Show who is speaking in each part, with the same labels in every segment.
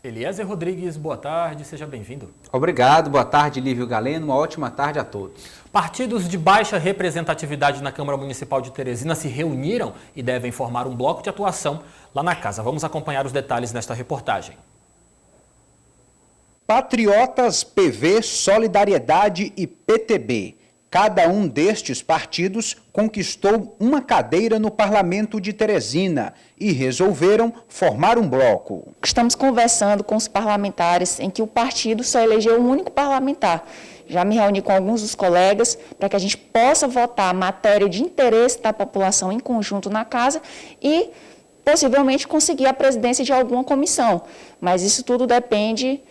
Speaker 1: Eliezer Rodrigues, boa tarde, seja bem-vindo.
Speaker 2: Obrigado, boa tarde, Lívio Galeno, uma ótima tarde a todos.
Speaker 1: Partidos de baixa representatividade na Câmara Municipal de Teresina se reuniram e devem formar um bloco de atuação lá na casa. Vamos acompanhar os detalhes nesta reportagem.
Speaker 3: Patriotas, PV, Solidariedade e PTB. Cada um destes partidos conquistou uma cadeira no Parlamento de Teresina e resolveram formar um bloco.
Speaker 4: Estamos conversando com os parlamentares em que o partido só elegeu um único parlamentar. Já me reuni com alguns dos colegas para que a gente possa votar a matéria de interesse da população em conjunto na casa e possivelmente conseguir a presidência de alguma comissão. Mas isso tudo depende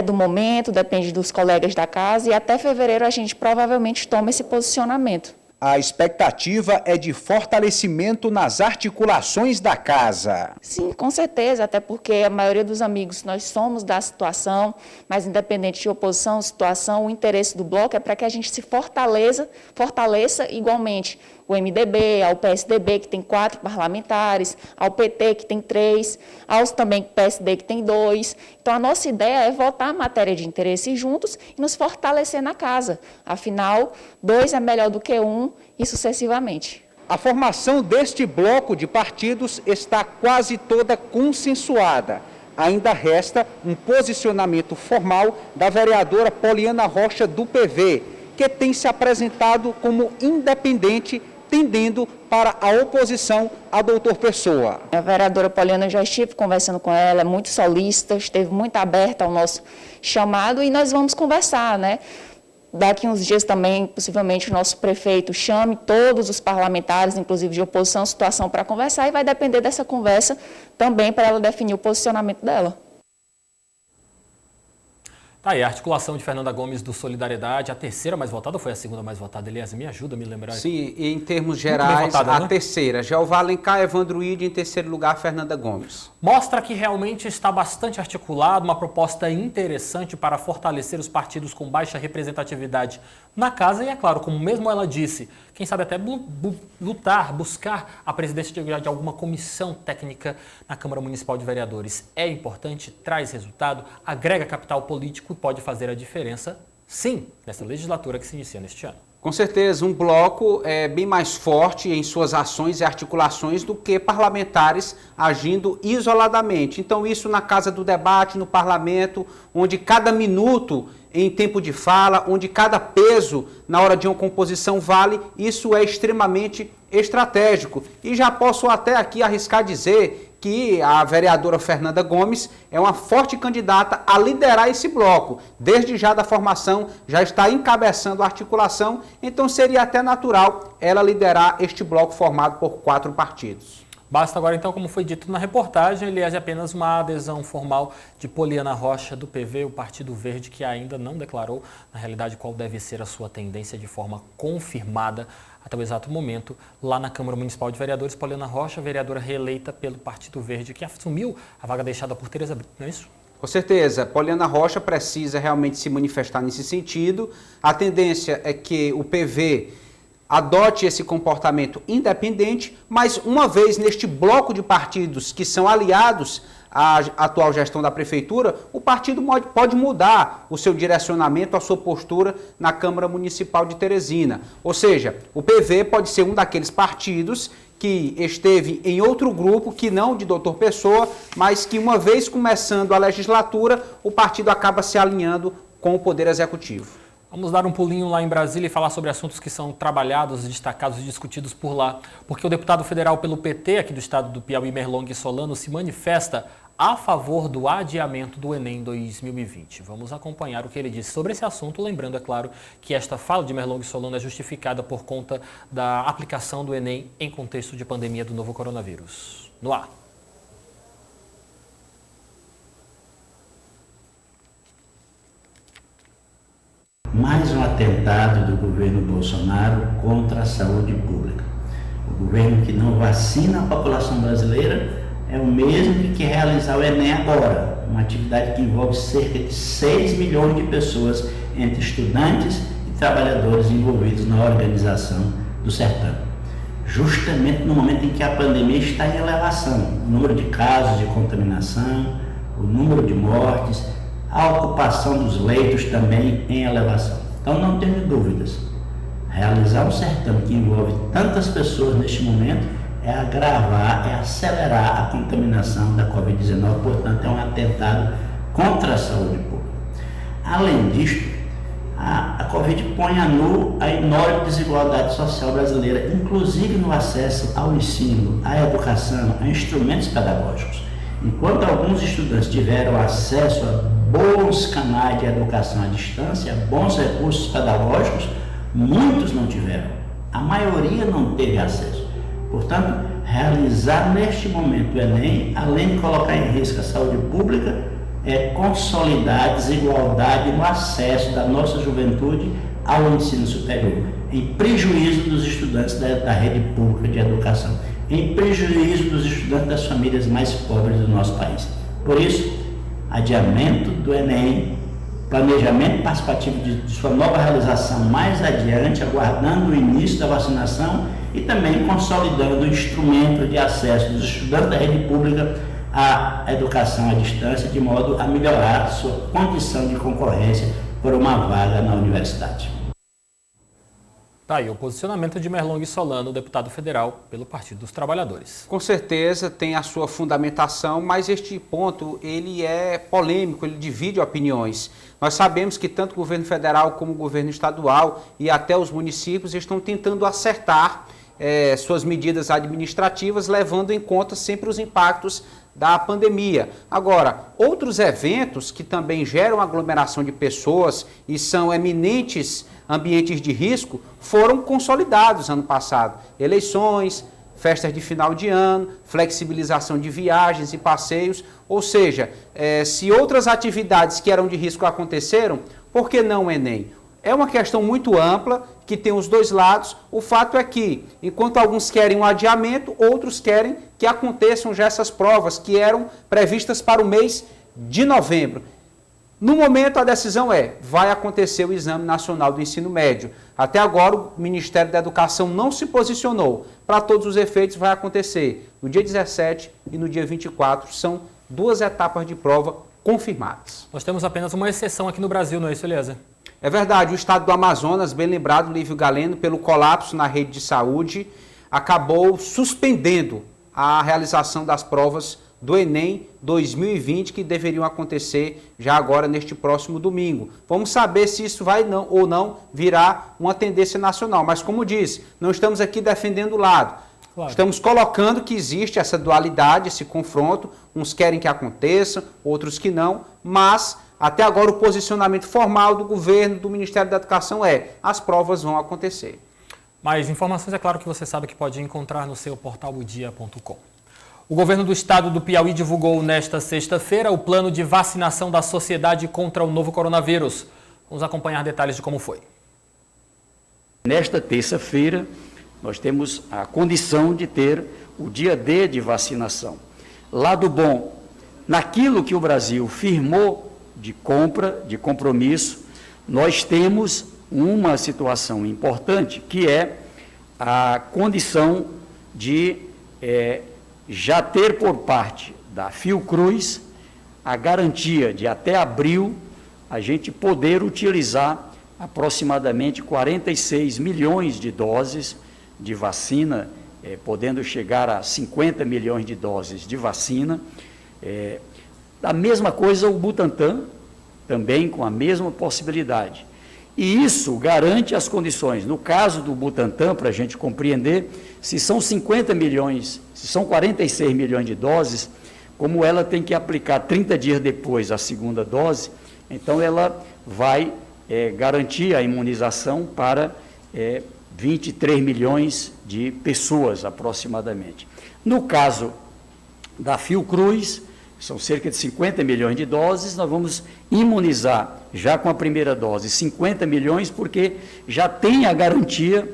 Speaker 4: do momento, depende dos colegas da casa e até fevereiro a gente provavelmente toma esse posicionamento.
Speaker 3: A expectativa é de fortalecimento nas articulações da casa.
Speaker 4: Sim, com certeza, até porque a maioria dos amigos nós somos da situação, mas independente de oposição, situação, o interesse do bloco é para que a gente se fortaleça igualmente. O MDB, ao PSDB, que tem 4 parlamentares, ao PT, que tem 3, aos também PSD, que tem 2. Então, a nossa ideia é votar a matéria de interesse juntos e nos fortalecer na casa. Afinal, 2 é melhor do que 1 e sucessivamente.
Speaker 3: A formação deste bloco de partidos está quase toda consensuada. Ainda resta um posicionamento formal da vereadora Poliana Rocha, do PV, que tem se apresentado como independente, tendendo para a oposição a doutor Pessoa.
Speaker 4: A vereadora Poliana, já estive conversando com ela, é muito solícita, esteve muito aberta ao nosso chamado e nós vamos conversar, Daqui uns dias também, possivelmente, o nosso prefeito chame todos os parlamentares, inclusive de oposição, situação para conversar e vai depender dessa conversa também para ela definir o posicionamento dela.
Speaker 1: Tá aí, a articulação de Fernanda Gomes do Solidariedade, a terceira mais votada ou foi a segunda mais votada? Elias, me ajuda a me lembrar.
Speaker 2: Sim, em termos gerais, votada, a terceira. Jeová Alencar, Evandro Ide, em terceiro lugar, Fernanda Gomes.
Speaker 1: Mostra que realmente está bastante articulado, uma proposta interessante para fortalecer os partidos com baixa representatividade na casa e, é claro, como mesmo ela disse, quem sabe até buscar a presidência de alguma comissão técnica na Câmara Municipal de Vereadores. É importante, traz resultado, agrega capital político e pode fazer a diferença, sim, nessa legislatura que se inicia neste ano.
Speaker 2: Com certeza, um bloco é bem mais forte em suas ações e articulações do que parlamentares agindo isoladamente. Então, isso na casa do debate, no parlamento, onde cada minuto em tempo de fala, onde cada peso na hora de uma composição vale, isso é extremamente estratégico. E já posso até aqui arriscar dizer que a vereadora Fernanda Gomes é uma forte candidata a liderar esse bloco. Desde já da formação, já está encabeçando a articulação, então seria até natural ela liderar este bloco formado por 4 partidos.
Speaker 1: Basta agora, então, como foi dito na reportagem, aliás, é apenas uma adesão formal de Poliana Rocha, do PV, o Partido Verde, que ainda não declarou, na realidade, qual deve ser a sua tendência de forma confirmada até o exato momento, lá na Câmara Municipal de Vereadores. Poliana Rocha, vereadora reeleita pelo Partido Verde, que assumiu a vaga deixada por Tereza Brito, não é isso?
Speaker 2: Com certeza, Poliana Rocha precisa realmente se manifestar nesse sentido. A tendência é que o PV adote esse comportamento independente, mas uma vez neste bloco de partidos que são aliados à atual gestão da Prefeitura, o partido pode mudar o seu direcionamento, a sua postura na Câmara Municipal de Teresina. Ou seja, o PV pode ser um daqueles partidos que esteve em outro grupo, que não de doutor Pessoa, mas que uma vez começando a legislatura, o partido acaba se alinhando com o Poder Executivo.
Speaker 1: Vamos dar um pulinho lá em Brasília e falar sobre assuntos que são trabalhados, destacados e discutidos por lá. Porque o deputado federal pelo PT, aqui do estado do Piauí, Merlong Solano, se manifesta a favor do adiamento do Enem 2020. Vamos acompanhar o que ele disse sobre esse assunto, lembrando, é claro, que esta fala de Merlong Solano é justificada por conta da aplicação do Enem em contexto de pandemia do novo coronavírus. No ar.
Speaker 5: Mais um atentado do governo Bolsonaro contra a saúde pública. O governo que não vacina a população brasileira é o mesmo que quer realizar o Enem agora, uma atividade que envolve cerca de 6 milhões de pessoas, entre estudantes e trabalhadores envolvidos na organização do certame. Justamente no momento em que a pandemia está em elevação, o número de casos de contaminação, o número de mortes, a ocupação dos leitos também em elevação. Então não tenho dúvidas, realizar um certame que envolve tantas pessoas neste momento é agravar, é acelerar a contaminação da Covid-19, portanto é um atentado contra a saúde pública. Além disto, a Covid põe a nu a enorme desigualdade social brasileira, inclusive no acesso ao ensino, à educação, a instrumentos pedagógicos. Enquanto alguns estudantes tiveram acesso a bons canais de educação à distância, bons recursos pedagógicos, muitos não tiveram. A maioria não teve acesso. Portanto, realizar neste momento o Enem, além de colocar em risco a saúde pública, é consolidar a desigualdade no acesso da nossa juventude ao ensino superior, em prejuízo dos estudantes da rede pública de educação, em prejuízo dos estudantes das famílias mais pobres do nosso país. Por isso, adiamento do Enem, planejamento participativo de sua nova realização mais adiante, aguardando o início da vacinação e também consolidando o instrumento de acesso dos estudantes da rede pública à educação à distância, de modo a melhorar sua condição de concorrência por uma vaga na universidade.
Speaker 1: Tá aí o posicionamento de Merlong Solano, deputado federal pelo Partido dos Trabalhadores.
Speaker 2: Com certeza tem a sua fundamentação, mas este ponto ele é polêmico, ele divide opiniões. Nós sabemos que tanto o governo federal como o governo estadual e até os municípios estão tentando acertar suas medidas administrativas, levando em conta sempre os impactos da pandemia. Agora, outros eventos que também geram aglomeração de pessoas e são eminentes ambientes de risco foram consolidados ano passado. Eleições, festas de final de ano, flexibilização de viagens e passeios, ou seja, se outras atividades que eram de risco aconteceram, por que não o Enem? É uma questão muito ampla, que tem os dois lados. O fato é que, enquanto alguns querem um adiamento, outros querem que aconteçam já essas provas que eram previstas para o mês de novembro. No momento, a decisão vai acontecer o Exame Nacional do Ensino Médio. Até agora, o Ministério da Educação não se posicionou. Para todos os efeitos, vai acontecer no dia 17 e no dia 24. São 2 etapas de prova confirmadas.
Speaker 1: Nós temos apenas uma exceção aqui no Brasil, não é isso, Eliezer?
Speaker 2: É verdade, o estado do Amazonas, bem lembrado, Lívio Galeno, pelo colapso na rede de saúde, acabou suspendendo a realização das provas do Enem 2020, que deveriam acontecer já agora neste próximo domingo. Vamos saber se isso vai ou não virar uma tendência nacional, mas como disse, não estamos aqui defendendo o lado. Claro. Estamos colocando que existe essa dualidade, esse confronto, uns querem que aconteça, outros que não, mas até agora o posicionamento formal do governo, do Ministério da Educação as provas vão acontecer.
Speaker 1: Mais informações, é claro que você sabe que pode encontrar no seu portal odia.com. O governo do estado do Piauí divulgou nesta sexta-feira o plano de vacinação da sociedade contra o novo coronavírus. Vamos acompanhar detalhes de como foi.
Speaker 6: Nesta terça-feira, nós temos a condição de ter o dia D de vacinação. Lado bom, naquilo que o Brasil firmou de compra, de compromisso, nós temos uma situação importante, que é a condição de já ter por parte da Fiocruz a garantia de até abril a gente poder utilizar aproximadamente 46 milhões de doses de vacina, podendo chegar a 50 milhões de doses de vacina. A mesma coisa o Butantan, também com a mesma possibilidade. E isso garante as condições. No caso do Butantan, para a gente compreender, se são 50 milhões, se são 46 milhões de doses, como ela tem que aplicar 30 dias depois a segunda dose, então ela vai garantir a imunização para 23 milhões de pessoas aproximadamente. No caso da Fiocruz, são cerca de 50 milhões de doses, nós vamos imunizar já com a primeira dose 50 milhões, porque já tem a garantia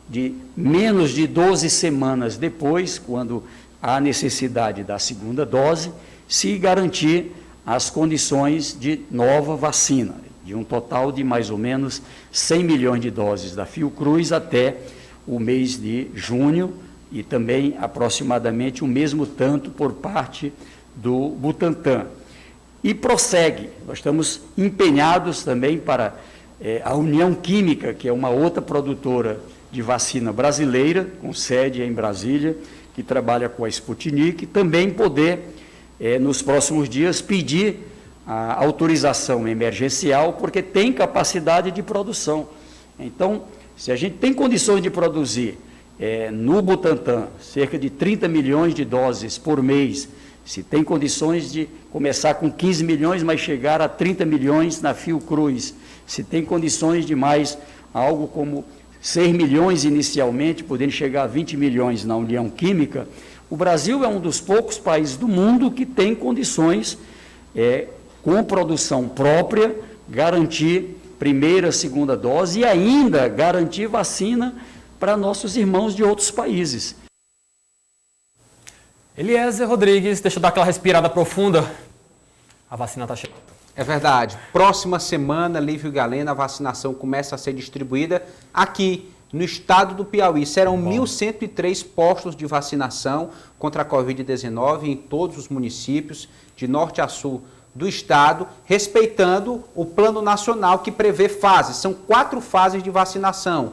Speaker 6: de menos de 12 semanas depois, quando há necessidade da segunda dose, se garantir as condições de nova vacina, de um total de mais ou menos 100 milhões de doses da Fiocruz até o mês de junho e também aproximadamente o mesmo tanto por parte do Butantan. e prossegue. Nós estamos empenhados também para a União Química, que é uma outra produtora de vacina brasileira, com sede em Brasília, que trabalha com a Sputnik, também poder, nos próximos dias, pedir a autorização emergencial, porque tem capacidade de produção. Então, se a gente tem condições de produzir no Butantan cerca de 30 milhões de doses por mês, se tem condições de começar com 15 milhões, mas chegar a 30 milhões na Fiocruz, se tem condições de mais algo como 6 milhões inicialmente, podendo chegar a 20 milhões na União Química, o Brasil é um dos poucos países do mundo que tem condições, com produção própria, garantir primeira, segunda dose e ainda garantir vacina para nossos irmãos de outros países.
Speaker 1: Eliezer Rodrigues, deixa eu dar aquela respirada profunda. A vacina está chegando.
Speaker 2: É verdade. Próxima semana, Lívio Galeno, a vacinação começa a ser distribuída aqui no estado do Piauí. Serão 1.103 postos de vacinação contra a Covid-19 em todos os municípios, de norte a sul do estado, respeitando o plano nacional que prevê fases. São 4 fases de vacinação,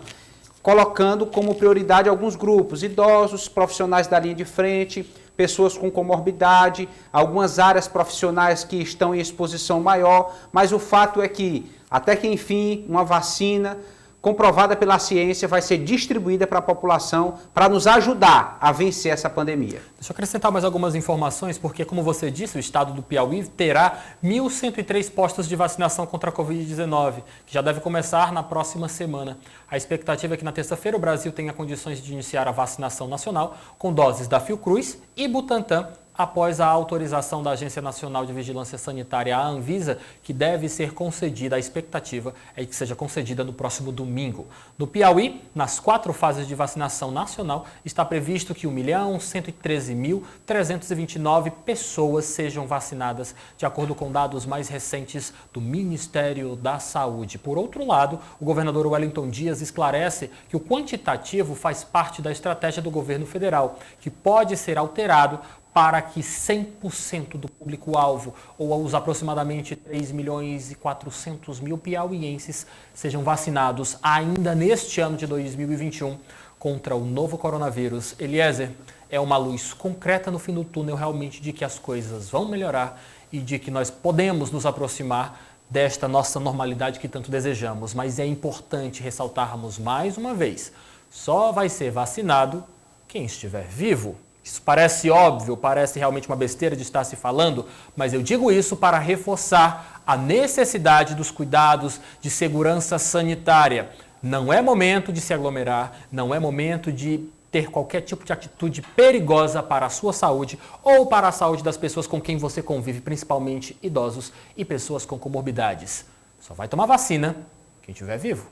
Speaker 2: colocando como prioridade alguns grupos: idosos, profissionais da linha de frente, pessoas com comorbidade, algumas áreas profissionais que estão em exposição maior, mas o fato é que, até que enfim, uma vacina comprovada pela ciência vai ser distribuída para a população para nos ajudar a vencer essa pandemia.
Speaker 1: Deixa eu acrescentar mais algumas informações, porque, como você disse, o estado do Piauí terá 1.103 postos de vacinação contra a Covid-19, que já deve começar na próxima semana. A expectativa é que na terça-feira o Brasil tenha condições de iniciar a vacinação nacional com doses da Fiocruz e Butantan, após a autorização da Agência Nacional de Vigilância Sanitária, a Anvisa, que deve ser concedida. A expectativa é que seja concedida no próximo domingo. No Piauí, nas 4 fases de vacinação nacional, está previsto que 1.113.329 pessoas sejam vacinadas, de acordo com dados mais recentes do Ministério da Saúde. Por outro lado, o governador Wellington Dias esclarece que o quantitativo faz parte da estratégia do governo federal, que pode ser alterado para que 100% do público-alvo, ou os aproximadamente 3.400.000 piauienses, sejam vacinados ainda neste ano de 2021 contra o novo coronavírus. Eliezer, é uma luz concreta no fim do túnel realmente de que as coisas vão melhorar e de que nós podemos nos aproximar desta nossa normalidade que tanto desejamos. Mas é importante ressaltarmos mais uma vez, só vai ser vacinado quem estiver vivo. Isso parece óbvio, parece realmente uma besteira de estar se falando, mas eu digo isso para reforçar a necessidade dos cuidados de segurança sanitária. Não é momento de se aglomerar, não é momento de ter qualquer tipo de atitude perigosa para a sua saúde ou para a saúde das pessoas com quem você convive, principalmente idosos e pessoas com comorbidades. Só vai tomar vacina quem estiver vivo.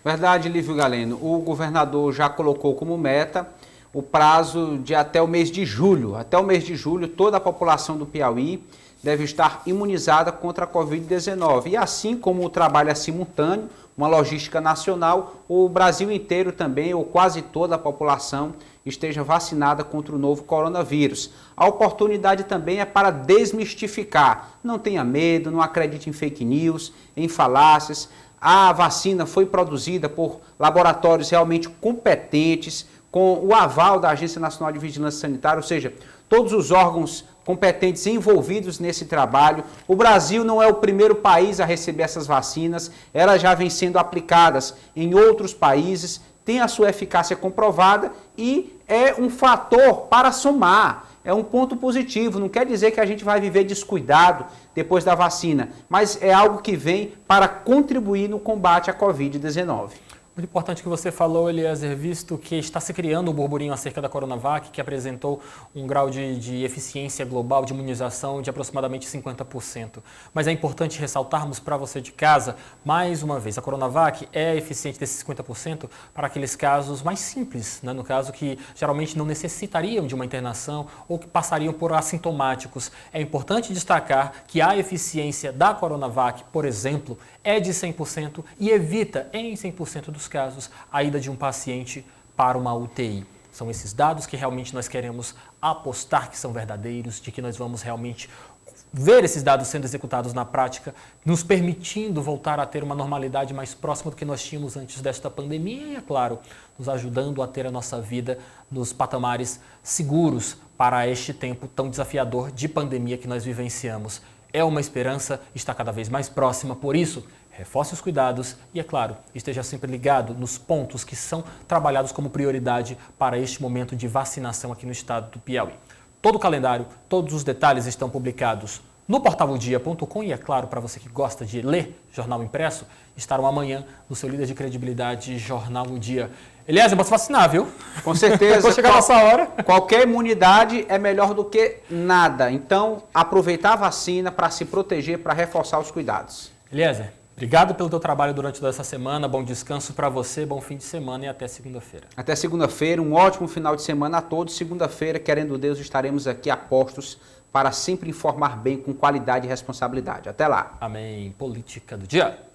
Speaker 2: Verdade, Lívio Galeno. O governador já colocou como meta o prazo de até o mês de julho. Até o mês de julho, toda a população do Piauí deve estar imunizada contra a Covid-19. E assim como o trabalho é simultâneo, uma logística nacional, o Brasil inteiro também, ou quase toda a população, esteja vacinada contra o novo coronavírus. A oportunidade também é para desmistificar. Não tenha medo, não acredite em fake news, em falácias. A vacina foi produzida por laboratórios realmente competentes, com o aval da Agência Nacional de Vigilância Sanitária, ou seja, todos os órgãos competentes envolvidos nesse trabalho. O Brasil não é o primeiro país a receber essas vacinas, elas já vêm sendo aplicadas em outros países, tem a sua eficácia comprovada e é um fator para somar, é um ponto positivo. Não quer dizer que a gente vai viver descuidado depois da vacina, mas é algo que vem para contribuir no combate à Covid-19.
Speaker 1: Muito importante que você falou, Eliezer, visto que está se criando um burburinho acerca da Coronavac, que apresentou um grau de eficiência global de imunização de aproximadamente 50%. Mas é importante ressaltarmos para você de casa, mais uma vez, a Coronavac é eficiente desses 50% para aqueles casos mais simples, né? No caso que geralmente não necessitariam de uma internação ou que passariam por assintomáticos. É importante destacar que a eficiência da Coronavac, por exemplo, é de 100% e evita, em 100% dos casos, a ida de um paciente para uma UTI. São esses dados que realmente nós queremos apostar que são verdadeiros, de que nós vamos realmente ver esses dados sendo executados na prática, nos permitindo voltar a ter uma normalidade mais próxima do que nós tínhamos antes desta pandemia e, é claro, nos ajudando a ter a nossa vida nos patamares seguros para este tempo tão desafiador de pandemia que nós vivenciamos. É uma esperança, está cada vez mais próxima, por isso, reforce os cuidados e, é claro, esteja sempre ligado nos pontos que são trabalhados como prioridade para este momento de vacinação aqui no estado do Piauí. Todo o calendário, todos os detalhes estão publicados no portalodia.com e, é claro, para você que gosta de ler jornal impresso, estarão amanhã no seu líder de credibilidade, Jornal O Dia. Eliezer, vou se vacinar, viu?
Speaker 2: Com certeza.
Speaker 1: Quando chegar nessa hora.
Speaker 2: Qualquer imunidade é melhor do que nada. Então, aproveitar a vacina para se proteger, para reforçar os cuidados.
Speaker 1: Eliezer, obrigado pelo teu trabalho durante toda essa semana, bom descanso para você, bom fim de semana e até segunda-feira.
Speaker 2: Até segunda-feira, um ótimo final de semana a todos. Segunda-feira, querendo Deus, estaremos aqui a postos para sempre informar bem, com qualidade e responsabilidade. Até lá.
Speaker 1: Amém. Política do dia.